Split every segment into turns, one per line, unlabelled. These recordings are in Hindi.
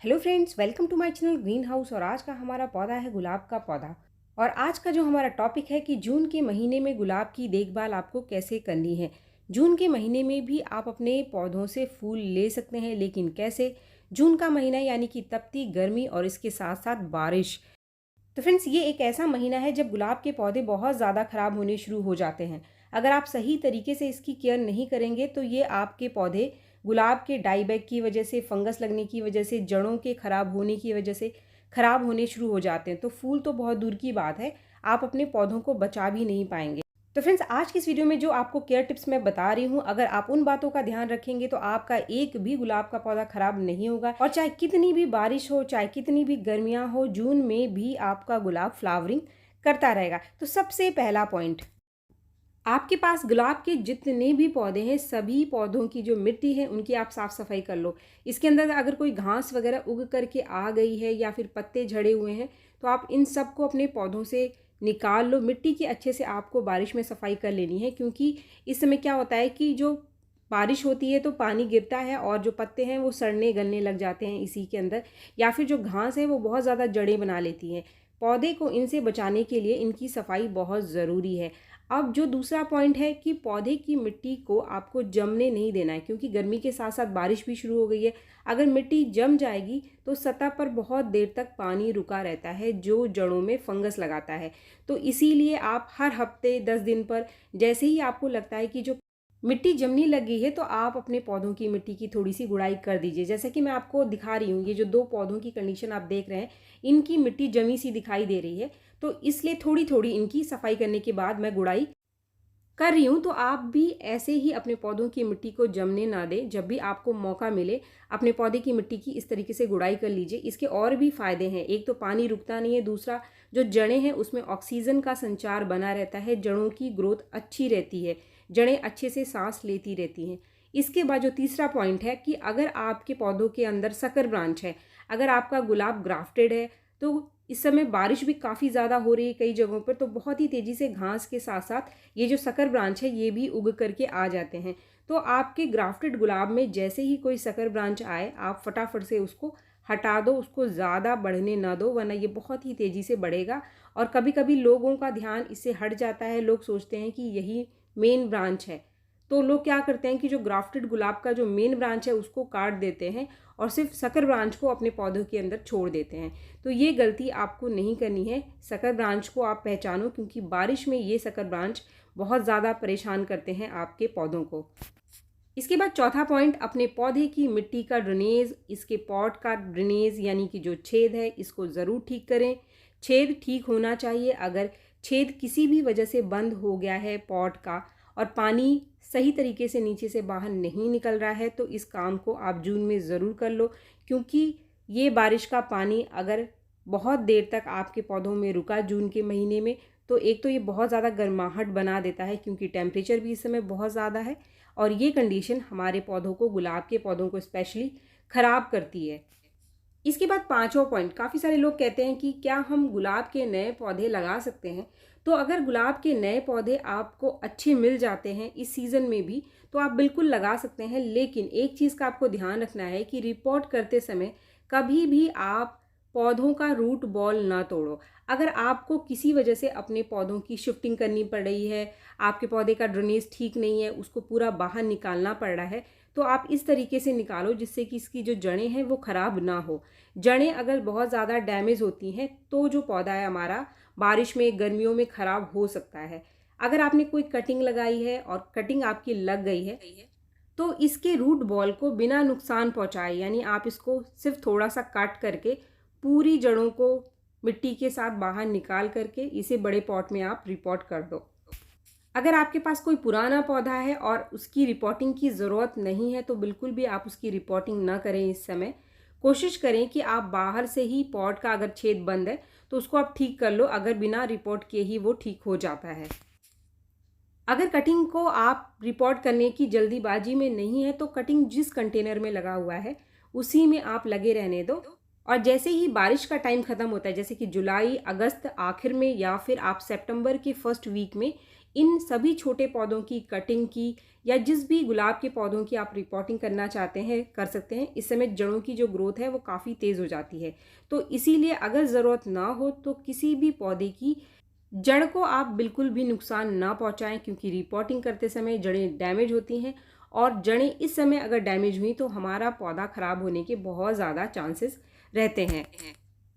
Hello friends, welcome to my channel Green House. और आज का हमारा पौधा है गुलाब का पौधा। और आज का जो हमारा टॉपिक है कि जून के महीने में गुलाब की देखभाल आपको कैसे करनी है। जून के महीने में भी आप अपने पौधों से फूल ले सकते हैं, लेकिन कैसे? जून का महीना यानी कि तपती गर्मी और इसके साथ साथ बारिश। तो फ्रेंड्स, ये एक ऐसा महीना है जब गुलाब के पौधे बहुत ज़्यादा ख़राब होने शुरू हो जाते हैं। अगर आप सही तरीके से इसकी केयर नहीं करेंगे तो ये आपके पौधे गुलाब के डाईबैक की वजह से, फंगस लगने की वजह से, जड़ों के ख़राब होने की वजह से ख़राब होने शुरू हो जाते हैं। तो फूल तो बहुत दूर की बात है, आप अपने पौधों को बचा भी नहीं पाएंगे। तो फ्रेंड्स, आज की इस वीडियो में जो आपको केयर टिप्स मैं बता रही हूँ, अगर आप उन बातों का ध्यान रखेंगे तो आपका एक भी गुलाब का पौधा खराब नहीं होगा। और चाहे कितनी भी बारिश हो, चाहे कितनी भी गर्मियाँ हो, जून में भी आपका गुलाब फ्लावरिंग करता रहेगा। तो सबसे पहला पॉइंट, आपके पास गुलाब के जितने भी पौधे हैं, सभी पौधों की जो मिट्टी है उनकी आप साफ़ सफाई कर लो। इसके अंदर अगर कोई घास वगैरह उग करके आ गई है या फिर पत्ते झड़े हुए हैं तो आप इन सब को अपने पौधों से निकाल लो। मिट्टी की अच्छे से आपको बारिश में सफाई कर लेनी है, क्योंकि इस समय क्या होता है कि जो बारिश होती है तो पानी गिरता है और जो पत्ते हैं वो सड़ने गलने लग जाते हैं इसी के अंदर, या फिर जो घास है वो बहुत ज़्यादा जड़ें बना लेती हैं। पौधे को इनसे बचाने के लिए इनकी सफाई बहुत ज़रूरी है। अब जो दूसरा पॉइंट है कि पौधे की मिट्टी को आपको जमने नहीं देना है, क्योंकि गर्मी के साथ साथ बारिश भी शुरू हो गई है। अगर मिट्टी जम जाएगी तो सतह पर बहुत देर तक पानी रुका रहता है, जो जड़ों में फंगस लगाता है। तो इसीलिए आप हर हफ्ते 10 दिन पर, जैसे ही आपको लगता है कि जो मिट्टी जमने लगी है, तो आप अपने पौधों की मिट्टी की थोड़ी सी गुड़ाई कर दीजिए। जैसे कि मैं आपको दिखा रही हूँ, ये जो दो पौधों की कंडीशन आप देख रहे हैं, इनकी मिट्टी जमी सी दिखाई दे रही है। तो इसलिए थोड़ी थोड़ी इनकी सफाई करने के बाद मैं गुड़ाई कर रही हूँ। तो आप भी ऐसे ही अपने पौधों की मिट्टी को जमने ना दें। जब भी आपको मौका मिले अपने पौधे की मिट्टी की इस तरीके से गुड़ाई कर लीजिए। इसके और भी फ़ायदे हैं। एक तो पानी रुकता नहीं है, दूसरा जो जड़ें हैं उसमें ऑक्सीजन का संचार बना रहता है, जड़ों की ग्रोथ अच्छी रहती है, जड़ें अच्छे से सांस लेती रहती हैं। इसके बाद जो तीसरा पॉइंट है कि अगर आपके पौधों के अंदर सकर ब्रांच है, अगर आपका गुलाब ग्राफ्टेड है, तो इस समय बारिश भी काफ़ी ज़्यादा हो रही है कई जगहों पर, तो बहुत ही तेज़ी से घास के साथ साथ ये जो सकर ब्रांच है ये भी उग करके आ जाते हैं। तो आपके ग्राफ्टेड गुलाब में जैसे ही कोई सकर ब्रांच आए, आप फटाफट से उसको हटा दो, उसको ज़्यादा बढ़ने ना दो, वरना ये बहुत ही तेज़ी से बढ़ेगा। और कभी कभी लोगों का ध्यान इससे हट जाता है, लोग सोचते हैं कि यही मेन ब्रांच है। तो लोग क्या करते हैं कि जो ग्राफ्टेड गुलाब का जो मेन ब्रांच है उसको काट देते हैं और सिर्फ सकर ब्रांच को अपने पौधों के अंदर छोड़ देते हैं। तो ये गलती आपको नहीं करनी है। सकर ब्रांच को आप पहचानो, क्योंकि बारिश में ये सकर ब्रांच बहुत ज़्यादा परेशान करते हैं आपके पौधों को। इसके बाद चौथा पॉइंट, अपने पौधे की मिट्टी का ड्रेनेज, इसके पॉट का ड्रेनेज यानी कि जो छेद है इसको ज़रूर ठीक करें। छेद ठीक होना चाहिए। अगर छेद किसी भी वजह से बंद हो गया है पॉट का और पानी सही तरीके से नीचे से बाहर नहीं निकल रहा है, तो इस काम को आप जून में ज़रूर कर लो। क्योंकि ये बारिश का पानी अगर बहुत देर तक आपके पौधों में रुका जून के महीने में, तो एक तो ये बहुत ज़्यादा गर्माहट बना देता है, क्योंकि टेम्परेचर भी इस समय बहुत ज़्यादा है। और ये कंडीशन हमारे पौधों को, गुलाब के पौधों को स्पेशली ख़राब करती है। इसके बाद पांचवा पॉइंट, काफ़ी सारे लोग कहते हैं कि क्या हम गुलाब के नए पौधे लगा सकते हैं। तो अगर गुलाब के नए पौधे आपको अच्छे मिल जाते हैं इस सीज़न में भी, तो आप बिल्कुल लगा सकते हैं। लेकिन एक चीज़ का आपको ध्यान रखना है कि रिपोर्ट करते समय कभी भी आप पौधों का रूट बॉल ना तोड़ो। अगर आपको किसी वजह से अपने पौधों की शिफ्टिंग करनी पड़ रही है, आपके पौधे का ड्रेनेज ठीक नहीं है, उसको पूरा बाहर निकालना पड़ रहा है, तो आप इस तरीके से निकालो जिससे कि इसकी जो जड़ें हैं वो ख़राब ना हो। जड़ें अगर बहुत ज़्यादा डैमेज होती हैं तो जो पौधा है हमारा बारिश में, गर्मियों में ख़राब हो सकता है। अगर आपने कोई कटिंग लगाई है और कटिंग आपकी लग गई है, तो इसके रूट बॉल को बिना नुकसान पहुंचाए, यानी आप इसको सिर्फ थोड़ा सा काट करके पूरी जड़ों को मिट्टी के साथ बाहर निकाल करके इसे बड़े पॉट में आप रिपोर्ट कर दो। अगर आपके पास कोई पुराना पौधा है और उसकी रिपोर्टिंग की ज़रूरत नहीं है, तो बिल्कुल भी आप उसकी रिपोर्टिंग ना करें इस समय। कोशिश करें कि आप बाहर से ही पॉट का अगर छेद बंद है तो उसको आप ठीक कर लो, अगर बिना रिपोर्ट किए ही वो ठीक हो जाता है। अगर कटिंग को आप रिपोर्ट करने की जल्दीबाजी में नहीं है, तो कटिंग जिस कंटेनर में लगा हुआ है उसी में आप लगे रहने दो। और जैसे ही बारिश का टाइम ख़त्म होता है, जैसे कि जुलाई अगस्त आखिर में या फिर आप सितंबर के फर्स्ट वीक में, इन सभी छोटे पौधों की कटिंग की या जिस भी गुलाब के पौधों की आप रिपोर्टिंग करना चाहते हैं कर सकते हैं। इस समय जड़ों की जो ग्रोथ है वो काफ़ी तेज़ हो जाती है। तो इसीलिए अगर ज़रूरत ना हो तो किसी भी पौधे की जड़ को आप बिल्कुल भी नुकसान ना पहुंचाएं, क्योंकि रिपोर्टिंग करते समय जड़ें डैमेज होती हैं और जड़ें इस समय अगर डैमेज हुई तो हमारा पौधा ख़राब होने के बहुत ज़्यादा चांसेस रहते हैं।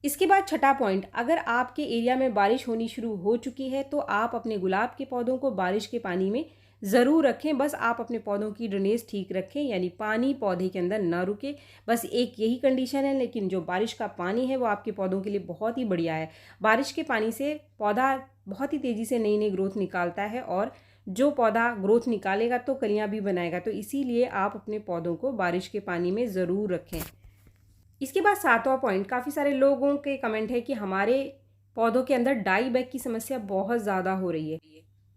इसके बाद छठा पॉइंट, अगर आपके एरिया में बारिश होनी शुरू हो चुकी है तो आप अपने गुलाब के पौधों को बारिश के पानी में ज़रूर रखें। बस आप अपने पौधों की ड्रेनेज ठीक रखें, यानी पानी पौधे के अंदर ना रुके। बस एक यही कंडीशन है, लेकिन जो बारिश का पानी है वो आपके पौधों के लिए बहुत ही बढ़िया है। बारिश के पानी से पौधा बहुत ही तेज़ी से नई नई ग्रोथ निकालता है और जो पौधा ग्रोथ निकालेगा तो कलियाँ भी बनाएगा। तो इसीलिए आप अपने पौधों को बारिश के पानी में ज़रूर रखें। इसके बाद सातवां पॉइंट, काफ़ी सारे लोगों के कमेंट है कि हमारे पौधों के अंदर डाई बैग की समस्या बहुत ज़्यादा हो रही है।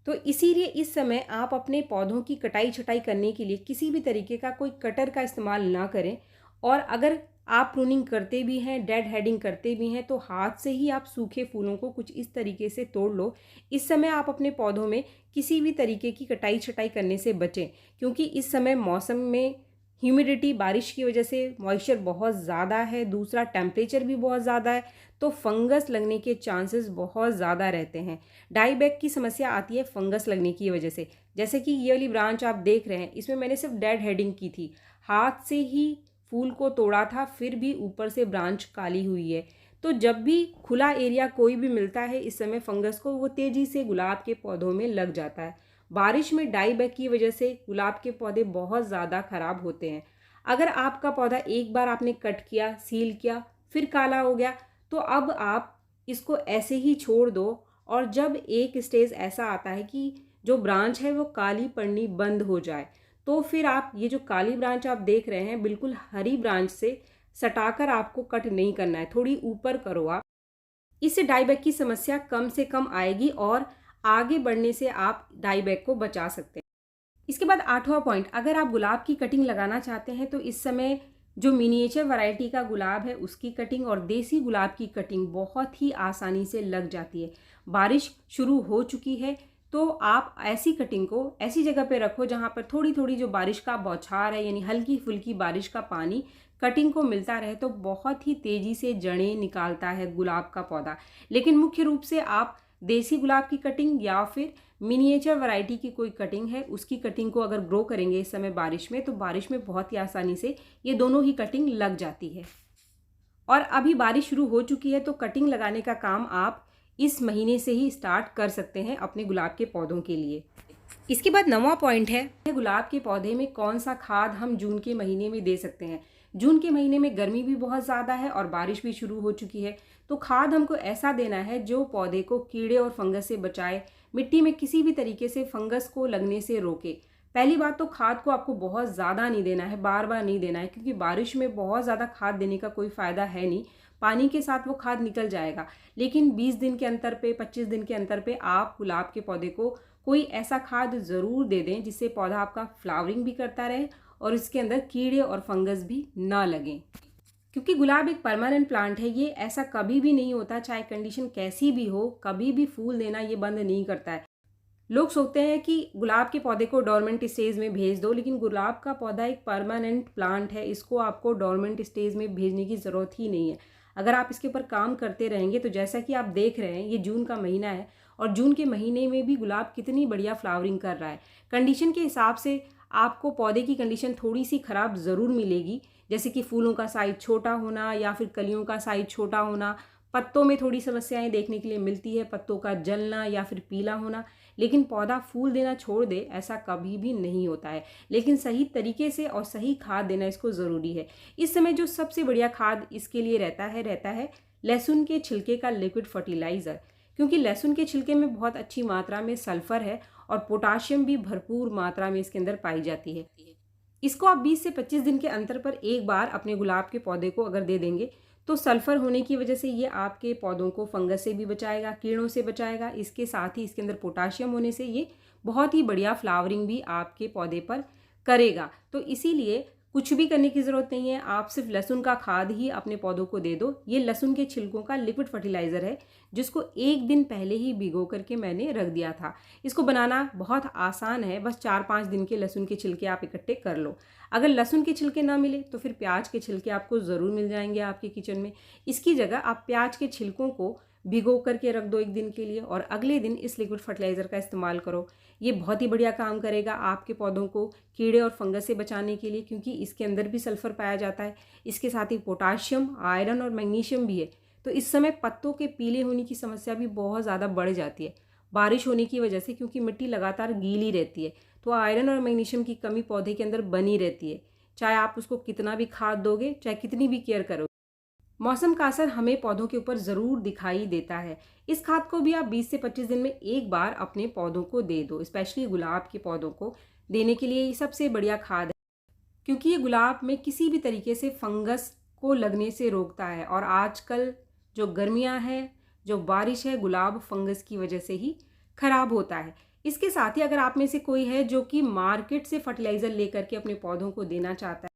तो इसीलिए इस समय आप अपने पौधों की कटाई छटाई करने के लिए किसी भी तरीके का कोई कटर का इस्तेमाल ना करें। और अगर आप प्रूनिंग करते भी हैं, डेड हेडिंग करते भी हैं, तो हाथ से ही आप सूखे फूलों को कुछ इस तरीके से तोड़ लो। इस समय आप अपने पौधों में किसी भी तरीके की कटाई छटाई करने से बचें, क्योंकि इस समय मौसम में ह्यूमिडिटी, बारिश की वजह से मॉइस्चर बहुत ज़्यादा है, दूसरा टेम्परेचर भी बहुत ज़्यादा है, तो फंगस लगने के चांसेस बहुत ज़्यादा रहते हैं। डाई बैग की समस्या आती है फंगस लगने की वजह से। जैसे कि ये वाली ब्रांच आप देख रहे हैं, इसमें मैंने सिर्फ डेड हेडिंग की थी, हाथ से ही फूल को तोड़ा था, फिर भी ऊपर से ब्रांच काली हुई है। तो जब भी खुला एरिया कोई भी मिलता है इस समय फंगस को, वो तेज़ी से गुलाब के पौधों में लग जाता है। बारिश में डाई बैग की वजह से गुलाब के पौधे बहुत ज़्यादा ख़राब होते हैं। अगर आपका पौधा एक बार आपने कट किया, सील किया, फिर काला हो गया, तो अब आप इसको ऐसे ही छोड़ दो। और जब एक स्टेज ऐसा आता है कि जो ब्रांच है वो काली पड़नी बंद हो जाए, तो फिर आप ये जो काली ब्रांच आप देख रहे हैं, बिल्कुल हरी ब्रांच से सटाकर आपको कट नहीं करना है, थोड़ी ऊपर करो आप। इससे डाई बैग की समस्या कम से कम आएगी और आगे बढ़ने से आप डाई बैग को बचा सकते हैं। इसके बाद आठवां पॉइंट, अगर आप गुलाब की कटिंग लगाना चाहते हैं तो इस समय जो मिनिएचर वैरायटी का गुलाब है उसकी कटिंग और देसी गुलाब की कटिंग बहुत ही आसानी से लग जाती है। बारिश शुरू हो चुकी है तो आप ऐसी कटिंग को ऐसी जगह पे रखो जहाँ पर थोड़ी थोड़ी जो बारिश का बौछार है, यानी हल्की फुल्की बारिश का पानी कटिंग को मिलता रहे, तो बहुत ही तेज़ी से जड़ें निकालता है गुलाब का पौधा। लेकिन मुख्य रूप से आप देसी गुलाब की कटिंग या फिर मिनिएचर वैरायटी की कोई कटिंग है उसकी कटिंग को अगर ग्रो करेंगे इस समय बारिश में, तो बारिश में बहुत ही आसानी से ये दोनों ही कटिंग लग जाती है। और अभी बारिश शुरू हो चुकी है तो कटिंग लगाने का काम आप इस महीने से ही स्टार्ट कर सकते हैं अपने गुलाब के पौधों के लिए। इसके बाद 9वां पॉइंट है, गुलाब के पौधे में कौन सा खाद हम जून के महीने में दे सकते हैं। जून के महीने में गर्मी भी बहुत ज़्यादा है और बारिश भी शुरू हो चुकी है, तो खाद हमको ऐसा देना है जो पौधे को कीड़े और फंगस से बचाए, मिट्टी में किसी भी तरीके से फंगस को लगने से रोके। पहली बात तो खाद को आपको बहुत ज़्यादा नहीं देना है, बार बार नहीं देना है, क्योंकि बारिश में बहुत ज़्यादा खाद देने का कोई फ़ायदा है नहीं, पानी के साथ वो खाद निकल जाएगा। लेकिन 20 दिन के अंतर पे, 25 दिन के अंतर पे आप गुलाब के पौधे को कोई ऐसा खाद ज़रूर दे दें जिससे पौधा आपका फ्लावरिंग भी करता रहे और इसके अंदर कीड़े और फंगस भी ना लगें। क्योंकि गुलाब एक परमानेंट प्लांट है, ये ऐसा कभी भी नहीं होता, चाहे कंडीशन कैसी भी हो, कभी भी फूल देना ये बंद नहीं करता है। लोग सोचते हैं कि गुलाब के पौधे को डोरमेंट स्टेज में भेज दो, लेकिन गुलाब का पौधा एक परमानेंट प्लांट है, इसको आपको डोरमेंट स्टेज में भेजने की ज़रूरत ही नहीं है। अगर आप इसके ऊपर काम करते रहेंगे तो जैसा कि आप देख रहे हैं ये जून का महीना है और जून के महीने में भी गुलाब कितनी बढ़िया फ्लावरिंग कर रहा है। कंडीशन के हिसाब से आपको पौधे की कंडीशन थोड़ी सी ख़राब ज़रूर मिलेगी, जैसे कि फूलों का साइज़ छोटा होना या फिर कलियों का साइज़ छोटा होना, पत्तों में थोड़ी समस्याएं देखने के लिए मिलती है, पत्तों का जलना या फिर पीला होना। लेकिन पौधा फूल देना छोड़ दे ऐसा कभी भी नहीं होता है, लेकिन सही तरीके से और सही खाद देना इसको ज़रूरी है। इस समय जो सबसे बढ़िया खाद इसके लिए रहता है लहसुन के छिलके का लिक्विड फर्टिलाइज़र, क्योंकि लहसुन के छिलके में बहुत अच्छी मात्रा में सल्फ़र है और पोटाशियम भी भरपूर मात्रा में इसके अंदर पाई जाती है। इसको आप 20 से 25 दिन के अंतर पर एक बार अपने गुलाब के पौधे को अगर दे देंगे तो सल्फ़र होने की वजह से ये आपके पौधों को फंगस से भी बचाएगा, कीड़ों से बचाएगा। इसके साथ ही इसके अंदर पोटाशियम होने से ये बहुत ही बढ़िया फ्लावरिंग भी आपके पौधे पर करेगा। तो इसीलिए कुछ भी करने की ज़रूरत नहीं है, आप सिर्फ लहसुन का खाद ही अपने पौधों को दे दो। ये लहसुन के छिलकों का लिक्विड फर्टिलाइज़र है, जिसको 1 दिन पहले ही भिगो करके मैंने रख दिया था। इसको बनाना बहुत आसान है, बस 4-5 दिन के लहसुन के छिलके आप इकट्ठे कर लो। अगर लहसुन के छिलके ना मिले तो फिर प्याज के छिलके आपको ज़रूर मिल जाएंगे आपके किचन में। इसकी जगह आप प्याज के छिलकों को भिगो करके रख दो 1 दिन के लिए और अगले दिन इस लिक्विड फर्टिलाइज़र का इस्तेमाल करो। ये बहुत ही बढ़िया काम करेगा आपके पौधों को कीड़े और फंगस से बचाने के लिए, क्योंकि इसके अंदर भी सल्फ़र पाया जाता है। इसके साथ ही पोटाशियम, आयरन और मैग्नीशियम भी है। तो इस समय पत्तों के पीले होने की समस्या भी बहुत ज़्यादा बढ़ जाती है बारिश होने की वजह से, क्योंकि मिट्टी लगातार गीली रहती है। तो आयरन और मैग्नीशियम की कमी पौधे के अंदर बनी रहती है, चाहे आप उसको कितना भी खाद दोगे, चाहे कितनी भी केयर करोगे। मौसम का असर हमें पौधों के ऊपर ज़रूर दिखाई देता है। इस खाद को भी आप 20 से 25 दिन में एक बार अपने पौधों को दे दो। स्पेशली गुलाब के पौधों को देने के लिए ये सबसे बढ़िया खाद है, क्योंकि ये गुलाब में किसी भी तरीके से फंगस को लगने से रोकता है। और आजकल जो गर्मियां हैं, जो बारिश है, गुलाब फंगस की वजह से ही खराब होता है। इसके साथ ही अगर आप में से कोई है जो कि मार्केट से फर्टिलाइज़र लेकर के अपने पौधों को देना चाहता है,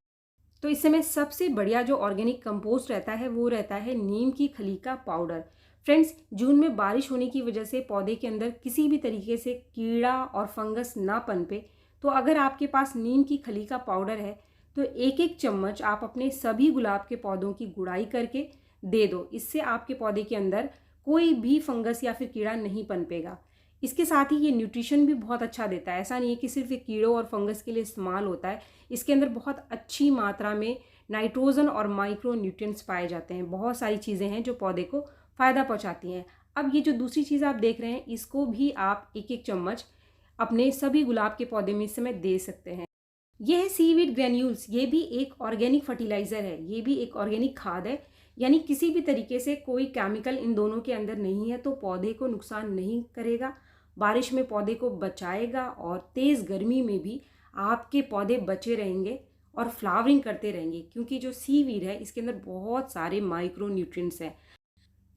तो इस समय सबसे बढ़िया जो ऑर्गेनिक कंपोस्ट रहता है वो रहता है नीम की खली का पाउडर। फ्रेंड्स, जून में बारिश होने की वजह से पौधे के अंदर किसी भी तरीके से कीड़ा और फंगस ना पनपे, तो अगर आपके पास नीम की खली का पाउडर है तो 1-1 चम्मच आप अपने सभी गुलाब के पौधों की गुड़ाई करके दे दो। इससे आपके पौधे के अंदर कोई भी फंगस या फिर कीड़ा नहीं पनपेगा। इसके साथ ही ये न्यूट्रिशन भी बहुत अच्छा देता है। ऐसा नहीं है कि सिर्फ ये कीड़ों और फंगस के लिए इस्तेमाल होता है, इसके अंदर बहुत अच्छी मात्रा में नाइट्रोजन और माइक्रो न्यूट्रिएंट्स पाए जाते हैं। बहुत सारी चीज़ें हैं जो पौधे को फ़ायदा पहुंचाती हैं। अब ये जो दूसरी चीज़ आप देख रहे हैं, इसको भी आप 1-1 चम्मच अपने सभी गुलाब के पौधे में इस समय दे सकते हैं। यह है सीवीड ग्रेन्यूल्स। ये भी एक ऑर्गेनिक फर्टिलाइज़र है, ये भी एक ऑर्गेनिक खाद है। यानी किसी भी तरीके से कोई केमिकल इन दोनों के अंदर नहीं है, तो पौधे को नुकसान नहीं करेगा, बारिश में पौधे को बचाएगा और तेज़ गर्मी में भी आपके पौधे बचे रहेंगे और फ्लावरिंग करते रहेंगे, क्योंकि जो सीवीड है इसके अंदर बहुत सारे माइक्रो न्यूट्रिएंट्स हैं।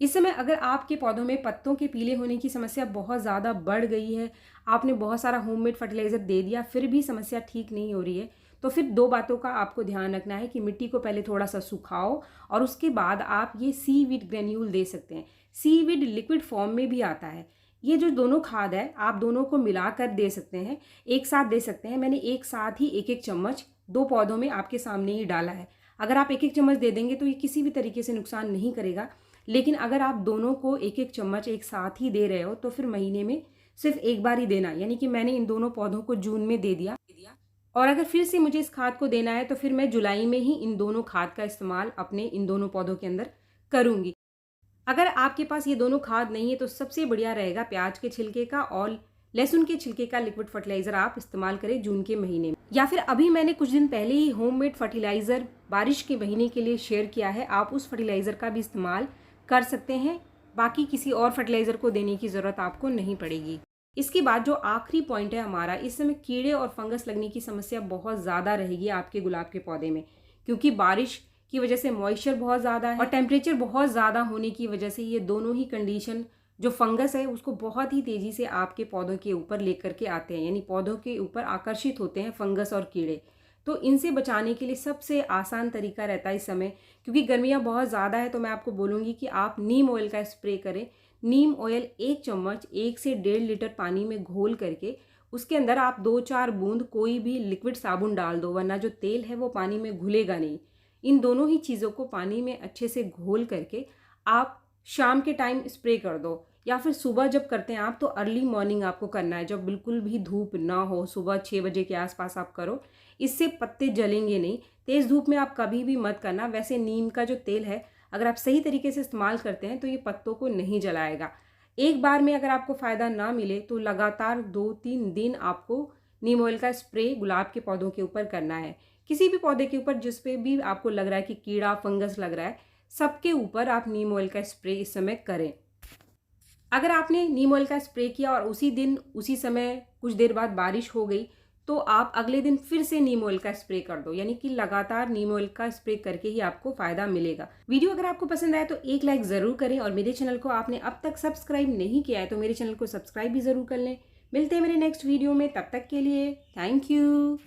इस समय अगर आपके पौधों में पत्तों के पीले होने की समस्या बहुत ज़्यादा बढ़ गई है, आपने बहुत सारा होममेड फर्टिलाइज़र दे दिया, फिर भी समस्या ठीक नहीं हो रही है, तो फिर 2 बातों का आपको ध्यान रखना है कि मिट्टी को पहले थोड़ा सा सुखाओ और उसके बाद आप ये सीवीड ग्रेन्यूल दे सकते हैं। सीवीड लिक्विड फॉर्म में भी आता है। ये जो दोनों खाद है आप दोनों को मिलाकर दे सकते हैं, एक साथ दे सकते हैं। मैंने एक साथ ही 1-1 चम्मच 2 पौधों में आपके सामने ही डाला है। अगर आप 1-1 चम्मच दे देंगे तो ये किसी भी तरीके से नुकसान नहीं करेगा, लेकिन अगर आप दोनों को 1-1 चम्मच एक साथ ही दे रहे हो तो फिर महीने में सिर्फ एक बार ही देना। यानी कि मैंने इन दोनों पौधों को जून में दे दिया, और अगर फिर से मुझे इस खाद को देना है तो फिर मैं जुलाई में ही इन दोनों खाद का इस्तेमाल अपने इन दोनों पौधों के अंदर करूँगी। अगर आपके पास ये दोनों खाद नहीं है तो सबसे बढ़िया रहेगा प्याज के छिलके का और लहसुन के छिलके का लिक्विड फर्टिलाइज़र आप इस्तेमाल करें जून के महीने में। या फिर अभी मैंने कुछ दिन पहले ही होममेड फर्टिलाइज़र बारिश के महीने के लिए शेयर किया है, आप उस फर्टिलाइज़र का भी इस्तेमाल कर सकते हैं। बाकी किसी और फर्टिलाइज़र को देने की ज़रूरत आपको नहीं पड़ेगी। इसके बाद जो आखिरी पॉइंट है हमारा, इस समय कीड़े और फंगस लगने की समस्या बहुत ज़्यादा रहेगी आपके गुलाब के पौधे में, क्योंकि बारिश की वजह से मॉइस्चर बहुत ज़्यादा है और टेम्परेचर बहुत ज़्यादा होने की वजह से ये दोनों ही कंडीशन जो फंगस है उसको बहुत ही तेज़ी से आपके पौधों के ऊपर लेकर के आते हैं, यानी पौधों के ऊपर आकर्षित होते हैं फंगस और कीड़े। तो इनसे बचाने के लिए सबसे आसान तरीका रहता है इस समय, क्योंकि गर्मियाँ बहुत ज़्यादा है, तो मैं आपको बोलूँगी कि आप नीम ऑयल का स्प्रे करें। नीम ऑयल 1 चम्मच 1 से 1.5 लीटर पानी में घोल करके उसके अंदर आप 2-4 बूंद कोई भी लिक्विड साबुन डाल दो, वरना जो तेल है वो पानी में घुलेगा नहीं। इन दोनों ही चीज़ों को पानी में अच्छे से घोल करके आप शाम के टाइम स्प्रे कर दो, या फिर सुबह जब करते हैं आप तो अर्ली मॉर्निंग आपको करना है, जब बिल्कुल भी धूप ना हो, सुबह 6 बजे के आसपास आप करो। इससे पत्ते जलेंगे नहीं। तेज़ धूप में आप कभी भी मत करना। वैसे नीम का जो तेल है अगर आप सही तरीके से इस्तेमाल करते हैं तो ये पत्तों को नहीं जलाएगा। एक बार में अगर आपको फ़ायदा ना मिले तो लगातार 2-3 दिन आपको नीम ऑयल का स्प्रे गुलाब के पौधों के ऊपर करना है। किसी भी पौधे के ऊपर जिस पे भी आपको लग रहा है कि कीड़ा फंगस लग रहा है, सबके ऊपर आप नीम ऑयल का स्प्रे इस समय करें। अगर आपने नीम ऑयल का स्प्रे किया और उसी दिन उसी समय कुछ देर बाद बारिश हो गई, तो आप अगले दिन फिर से नीम ऑयल का स्प्रे कर दो, यानी कि लगातार नीम ऑयल का स्प्रे करके ही आपको फ़ायदा मिलेगा। वीडियो अगर आपको पसंद आया तो एक लाइक ज़रूर करें, और मेरे चैनल को आपने अब तक सब्सक्राइब नहीं किया है तो मेरे चैनल को सब्सक्राइब भी ज़रूर कर लें। मिलते हैं मेरे नेक्स्ट वीडियो में, तब तक के लिए थैंक यू।